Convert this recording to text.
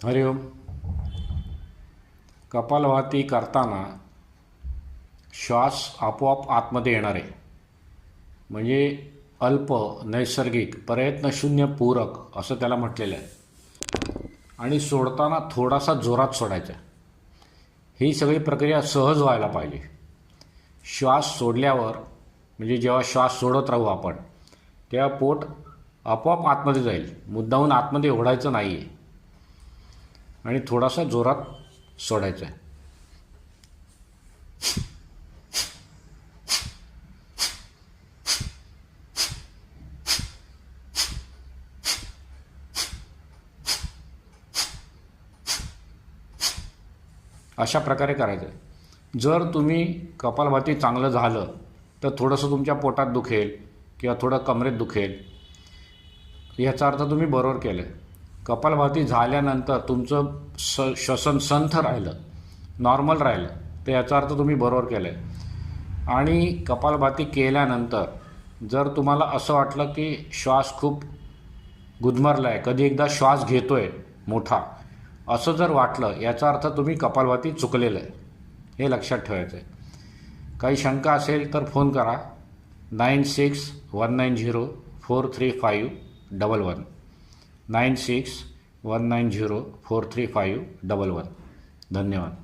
हरिओम. कपालभाती करताना श्वास आपोआप आतमध्ये येणार आहे, म्हणजे अल्प नैसर्गिक प्रयत्नशून्य पूरक असं त्याला म्हटलेलं आहे. आणि सोडताना थोडासा जोरात सोडायचा. ही सगळी प्रक्रिया सहज व्हायला पाहिजे. श्वास सोडल्यावर म्हणजे जेव्हा श्वास सोडत राहू आपण, तेव्हा पोट आपोआप आतमध्ये जाईल, मुद्दाहून आतमध्ये ओढायचं नाही आहे आणि थोडासा जोरात सोडायचं आहे. अशा प्रकारे करायचं आहे. जर तुम्ही कपालभाती चांगलं झालं तर थोडंसं तुमच्या पोटात दुखेल किंवा थोडं कमरेत दुखेल, याचा अर्थ तुम्ही बरोबर केलं. कपालभाती झाल्यानंतर तुमचं श्वसन संथ राहिलं, नॉर्मल राहिलं, तर याचा अर्थ तुम्ही बरोबर केलं आहे. आणि कपालभाती केल्यानंतर जर तुम्हाला असं वाटलं की श्वास खूप गुदमरला आहे, कधी एकदा श्वास घेतो आहे मोठा, असं जर वाटलं, याचा अर्थ तुम्ही कपालभाती चुकलेलं आहे, हे लक्षात ठेवायचं आहे. काही शंका असेल तर फोन करा 9619043511 9619043511. धन्यवाद.